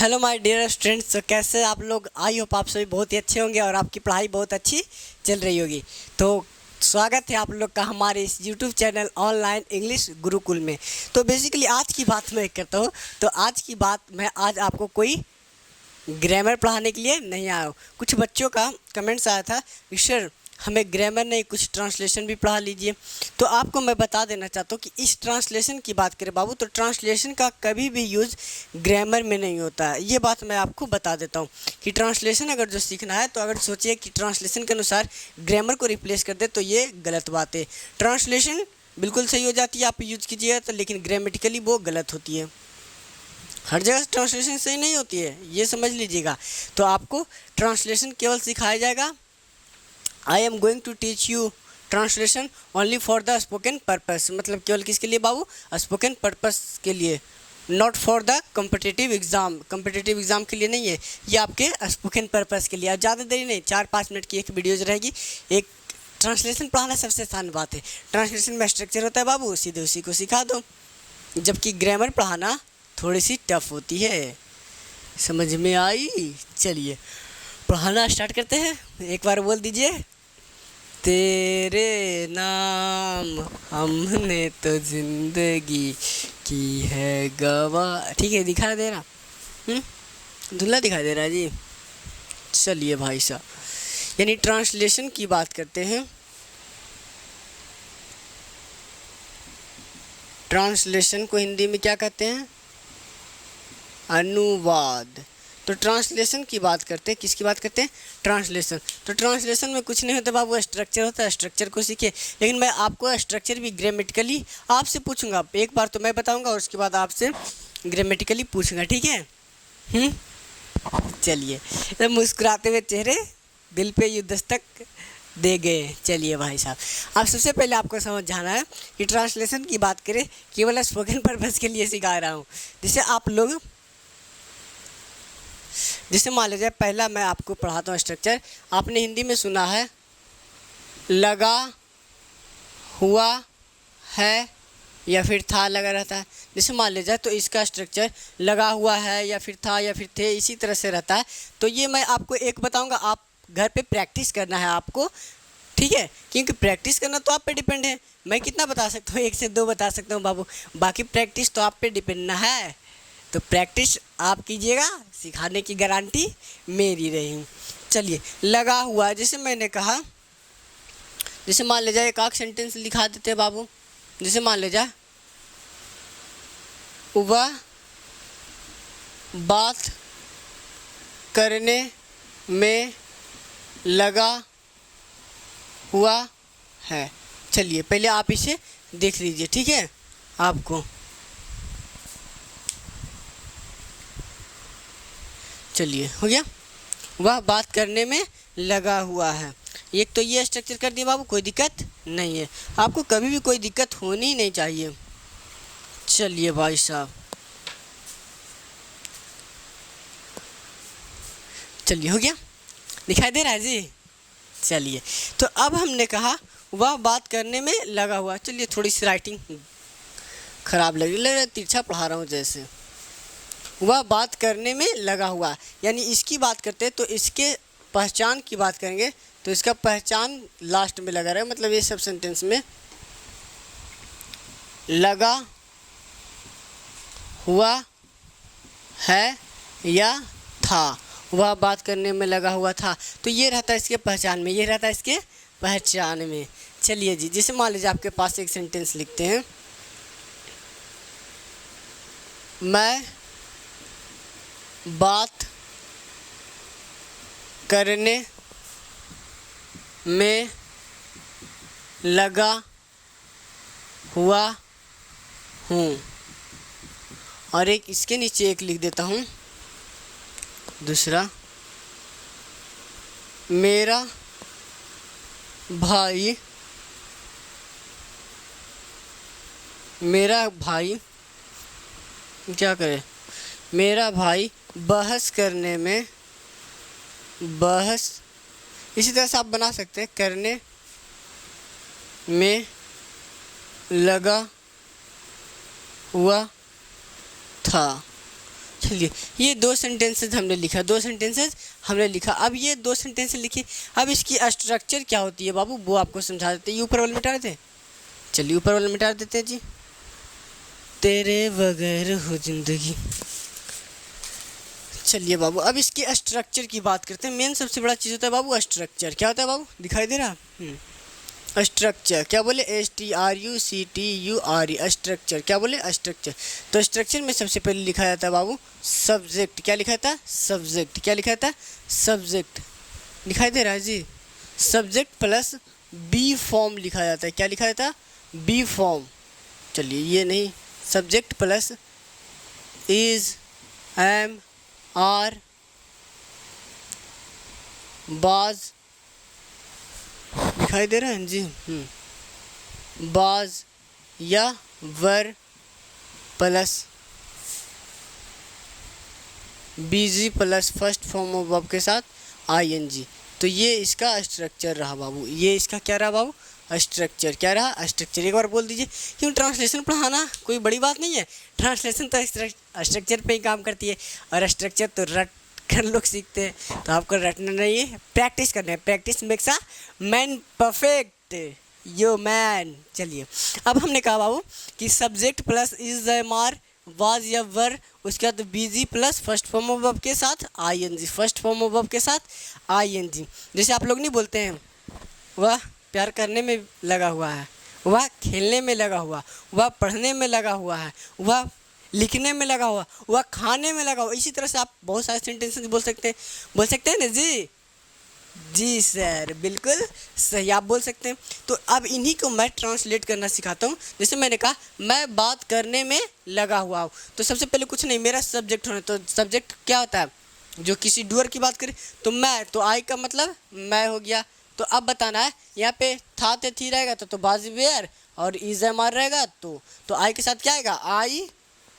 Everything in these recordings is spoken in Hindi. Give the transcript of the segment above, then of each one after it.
Hello my dear students. तो कैसे आप लोग? आई होप आप सभी बहुत ही अच्छे होंगे और आपकी पढ़ाई बहुत अच्छी चल रही होगी। तो स्वागत है आप लोग का हमारे इस YouTube channel online English Gurukul में। तो बेसिकली आज की बात मैं करता हूँ। तो आज की बात मैं आज आपको कोई ग्रामर पढ़ाने के लिए नहीं आया हूँ। कुछ बच्चों का कमेंट्स आया था कि सर हमें ग्रामर नहीं कुछ ट्रांसलेशन भी पढ़ा लीजिए। तो आपको मैं बता देना चाहता हूँ कि इस ट्रांसलेशन की बात करें बाबू, तो ट्रांसलेशन का कभी भी यूज़ ग्रामर में नहीं होता है। ये बात मैं आपको बता देता हूँ कि ट्रांसलेशन अगर जो सीखना है तो अगर सोचिए कि ट्रांसलेशन के अनुसार ग्रामर को रिप्लेस कर दे तो ये गलत बात है। ट्रांसलेशन बिल्कुल सही हो जाती है आप यूज़ कीजिएगा तो, लेकिन ग्रामेटिकली वो गलत होती है। हर जगह ट्रांसलेशन सही नहीं होती है, ये समझ लीजिएगा। तो आपको ट्रांसलेशन केवल सिखाया जाएगा। I am going to teach you translation only for the spoken purpose. मतलब केवल किसके लिए बाबू? स्पोकन पर्पस के लिए, not for the competitive exam. Competitive exam के लिए नहीं है, ये आपके स्पोकन पर्पस के लिए। ज़्यादा देरी नहीं, 4-5 मिनट की एक वीडियोज़ रहेगी। एक ट्रांसलेशन पढ़ाना सबसे आसान बात है। ट्रांसलेशन में स्ट्रक्चर होता है बाबू, सीधे उसी को सिखा दो। जबकि ग्रामर पढ़ाना थोड़ी सी टफ होती है। समझ में आई? चलिए पढ़ाना स्टार्ट करते हैं। एक बार बोल दीजिए, तेरे नाम हमने तो जिंदगी की है गवाह। ठीक है, दिखा दे रहा धुल्ला दिखाई दे रहा है जी। चलिए भाई साहब, यानी ट्रांसलेशन की बात करते हैं। ट्रांसलेशन को हिंदी में क्या कहते हैं? अनुवाद। तो ट्रांसलेशन की बात करते हैं, किसकी बात करते हैं? ट्रांसलेशन। तो ट्रांसलेशन में कुछ नहीं होता बाबू, स्ट्रक्चर होता है, स्ट्रक्चर को सीखिए। लेकिन मैं आपको स्ट्रक्चर भी ग्रामेटिकली आपसे पूछूंगा। एक बार तो मैं बताऊंगा और उसके बाद आपसे ग्रामेटिकली पूछूंगा, ठीक है? चलिए, तो मुस्कुराते हुए चेहरे दिल पे यूँ दस्तक दे गए। चलिए भाई साहब, अब सबसे पहले आपको समझ जाना है कि ट्रांसलेशन की बात करें केवल स्पोकन पर्पज़ के लिए सिखा रहा हूँ। जैसे आप लोग, जैसे मान लीजिए पहला मैं आपको पढ़ाता हूँ स्ट्रक्चर। आपने हिंदी में सुना है लगा हुआ है या फिर था लगा रहता है। जैसे मान लीजिए तो इसका स्ट्रक्चर लगा हुआ है या फिर था या फिर थे, इसी तरह से रहता है। तो ये मैं आपको एक बताऊंगा, आप घर पे प्रैक्टिस करना है आपको, ठीक है? क्योंकि प्रैक्टिस करना तो आप पे डिपेंड है। मैं कितना बता सकता हूँ? 1 से 2 बता सकता हूँ बाबू, बाकी प्रैक्टिस तो आप पे डिपेंड ना है। तो प्रैक्टिस आप कीजिएगा, सिखाने की गारंटी मेरी रही। चलिए, लगा हुआ, जैसे मैंने कहा, जैसे मान लीजिए एक आख सेंटेंस लिखा देते हैं बाबू। जैसे मान लीजिए वह बात करने में लगा हुआ है। चलिए पहले आप इसे देख लीजिए, ठीक है? आपको चलिए हो गया, वह बात करने में लगा हुआ है। एक तो ये स्ट्रक्चर कर दिया बाबू, कोई दिक्कत नहीं है। आपको कभी भी कोई दिक्कत होनी ही नहीं चाहिए। चलिए भाई साहब, चलिए हो गया, दिखाई दे रहा है जी। चलिए, तो अब हमने कहा वह बात करने में लगा हुआ। चलिए थोड़ी सी राइटिंग खराब लग रही है, तिरछा पढ़ा रहा हूँ जैसे। वह बात करने में लगा हुआ, यानी इसकी बात करते हैं तो इसके पहचान की बात करेंगे तो इसका पहचान लास्ट में लगा रहा है। मतलब ये सब सेंटेंस में लगा हुआ है या था, वह बात करने में लगा हुआ था, तो ये रहता है इसके पहचान में, ये रहता है इसके पहचान में। चलिए जी, जैसे मान लीजिए आपके पास एक सेंटेंस लिखते हैं, मैं बात करने में लगा हुआ हूँ। और एक इसके नीचे एक लिख देता हूँ दूसरा, मेरा भाई क्या करे, मेरा भाई बहस करने में, बहस इसी तरह से आप बना सकते हैं, करने में लगा हुआ था। चलिए ये दो सेंटेंसेस हमने लिखा, दो सेंटेंसेस हमने लिखा। अब ये दो सेंटेंसेस लिखी, अब इसकी स्ट्रक्चर क्या होती है बाबू वो आपको समझा देते हैं। ये ऊपर वाले मिटा देते हैं, चलिए ऊपर वाले मिटा देते हैं जी। तेरे बगैर हो जिंदगी। चलिए बाबू अब इसके स्ट्रक्चर की बात करते हैं। मेन सबसे बड़ा चीज़ होता है बाबू स्ट्रक्चर। क्या होता है बाबू, दिखाई दे रहा? स्ट्रक्चर क्या बोले, STRUCTURE स्ट्रक्चर। क्या बोले, स्ट्रक्चर। तो स्ट्रक्चर में सबसे पहले लिखा जाता है बाबू सब्जेक्ट। क्या लिखा था, सब्जेक्ट। क्या लिखा था, सब्जेक्ट। दिखाई दे रहा है जी। सब्जेक्ट प्लस बी फॉर्म लिखा जाता है। क्या लिखा जाता है, बी फॉर्म। चलिए ये नहीं, subject plus is, am, are, बाज। दिखाई दे रहा है जी। बाज या वर plus busy plus first form of verb के साथ ING। तो ये इसका स्ट्रक्चर रहा बाबू। ये इसका क्या रहा बाबू, स्ट्रक्चर। क्या रहा, स्ट्रक्चर। एक बार बोल दीजिए, क्यों ट्रांसलेशन पढ़ाना कोई बड़ी बात नहीं है। ट्रांसलेशन तो स्ट्रक्चर पे ही काम करती है, और स्ट्रक्चर तो रट कर लोग सीखते हैं। तो आपको रटना नहीं है, प्रैक्टिस करना है। Practice makes a man perfect, yo man. चलिए अब हमने कहा बाबू कि subject plus is, am, are, was या वर, उसके बाद बीजी plus first form of verb के साथ ING। First form of verb के साथ ING। जैसे आप लोग नहीं बोलते हैं वह प्यार करने में लगा हुआ है, वह खेलने में लगा हुआ, वह पढ़ने में लगा हुआ है, वह लिखने में लगा हुआ, वह खाने में लगा हुआ। इसी तरह से आप बहुत सारे सेंटेंसेस बोल सकते हैं ना जी। जी सर, बिल्कुल सही आप बोल सकते हैं। तो अब इन्हीं को मैं ट्रांसलेट करना सिखाता हूँ। जैसे मैंने कहा मैं बात करने में लगा हुआ हूँ, तो सबसे पहले कुछ नहीं, मेरा सब्जेक्ट होना। तो सब्जेक्ट क्या होता है, जो किसी डूअर की बात करें तो मैं, तो आई का मतलब मैं हो गया। तो अब बताना है यहाँ पे था ते थी रहेगा तो बाज वेयर, और इज, एम, आर रहेगा तो आई के साथ क्या आएगा, आई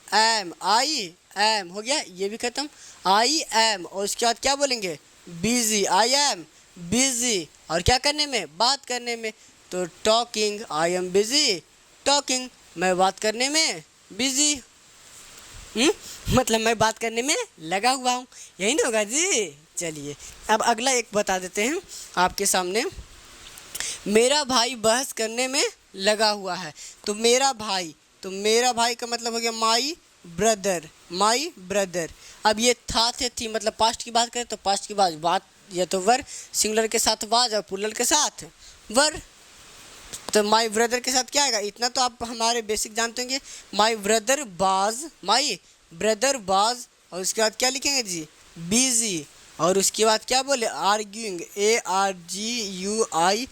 एम हो गया, ये भी खत्म। आई एम, और उसके बाद क्या बोलेंगे, बिजी। आई एम बिजी, और क्या करने में, बात करने में। तो talking, I am busy talking, मैं बात करने में बिजी। मतलब मैं बात करने में लगा हुआ हूँ, यही ना होगा जी। चलिए अब अगला एक बता देते हैं आपके सामने। मेरा भाई बहस करने में लगा हुआ है। तो मेरा भाई का मतलब हो गया माई ब्रदर। अब ये था थे थी, मतलब पास्ट की बात करें तो पास्ट की बात या तो वर सिंगुलर के साथ वाज, और प्लूरल के साथ वर। तो माई ब्रदर के साथ क्या आएगा, इतना तो आप हमारे बेसिक जानते होंगे। माई ब्रदर बाज, और उसके बाद क्या लिखेंगे जी, बिजी। और उसके बाद क्या बोले, आर्ग्यूइंग, ARGUING,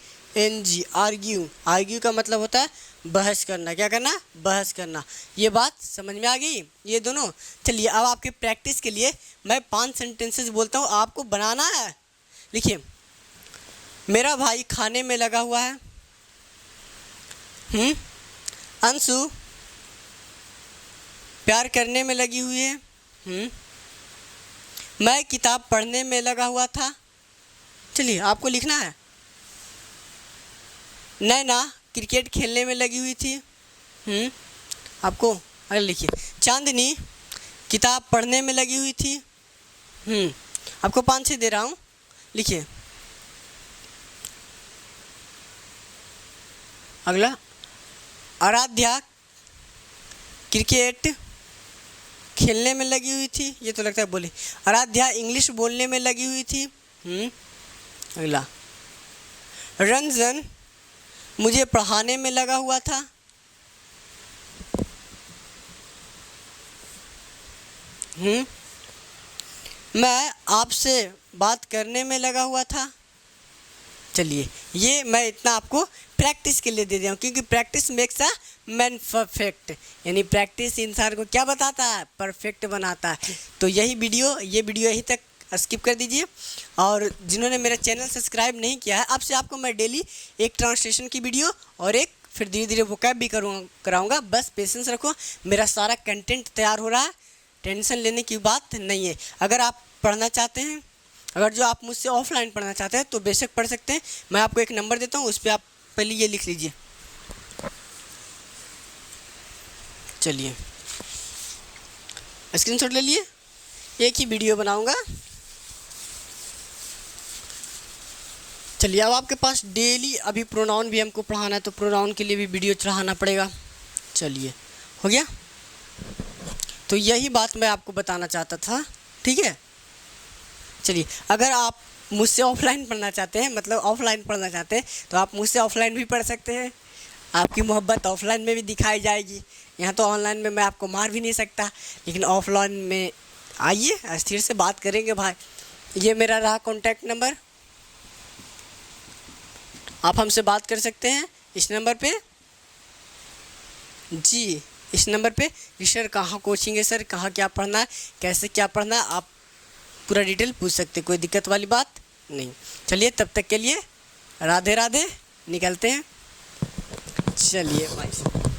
आर्ग्यू का मतलब होता है बहस करना। क्या करना, बहस करना। ये बात समझ में आ गई, ये दोनों। चलिए अब आपके प्रैक्टिस के लिए मैं 5 सेंटेंसेस बोलता हूँ, आपको बनाना है। लिखिए, मेरा भाई खाने में लगा हुआ है। अंशु प्यार करने में लगी हुई है। मैं किताब पढ़ने में लगा हुआ था। चलिए आपको लिखना है। नैना क्रिकेट खेलने में लगी हुई थी। आपको अरे लिखिए, चांदनी किताब पढ़ने में लगी हुई थी। आपको 5-6 दे रहा हूँ, लिखिए। अगला, आराध्या क्रिकेट खेलने में लगी हुई थी। ये तो लगता है बोली। आराध्या इंग्लिश बोलने में लगी हुई थी। अगला, रंजन मुझे पढ़ाने में लगा हुआ था। मैं आपसे बात करने में लगा हुआ था। चलिए ये मैं इतना आपको प्रैक्टिस के लिए दे दिया हूँ, क्योंकि practice makes a man perfect, यानी प्रैक्टिस इंसान को क्या बताता है, परफेक्ट बनाता है। तो ये वीडियो यहीं तक स्किप कर दीजिए। और जिन्होंने मेरा चैनल सब्सक्राइब नहीं किया है, अब से आपको मैं डेली एक ट्रांसलेशन की वीडियो और एक फिर धीरे धीरे वोकैब भी कराऊंगा। बस पेशेंस रखो, मेरा सारा कंटेंट तैयार हो रहा है, टेंशन लेने की बात नहीं है। अगर आप पढ़ना चाहते हैं, अगर जो आप मुझसे ऑफलाइन पढ़ना चाहते हैं तो बेशक पढ़ सकते हैं। मैं आपको एक नंबर देता हूँ, उस पर आप पहले ये लिख लीजिए। चलिए स्क्रीनशॉट ले लिए। एक ही वीडियो बनाऊंगा। चलिए, अब आपके पास डेली अभी प्रोनाउन भी हमको पढ़ाना है, तो प्रोनाउन के लिए भी वीडियो चढ़ाना पड़ेगा। चलिए, हो गया। तो यही बात मैं आपको बताना चाहता था, ठीक है। चलिए, अगर आप मुझसे ऑफलाइन पढ़ना चाहते हैं, मतलब ऑफलाइन पढ़ना चाहते हैं, तो आप मुझसे ऑफलाइन भी पढ़ सकते हैं। आपकी मोहब्बत ऑफलाइन में भी दिखाई जाएगी। यहाँ तो ऑनलाइन में मैं आपको मार भी नहीं सकता, लेकिन ऑफलाइन में आइए, स्थिर से बात करेंगे भाई। ये मेरा रहा कॉन्टैक्ट नंबर, आप हमसे बात कर सकते हैं इस नंबर पे जी, इस नंबर पे कि सर कहाँ कोचिंग है, सर कहाँ क्या पढ़ना है, कैसे क्या पढ़ना है, आप पूरा डिटेल पूछ सकते हैं, कोई दिक्कत वाली बात नहीं। चलिए, तब तक के लिए राधे राधे, निकलते हैं। चलिए भाई।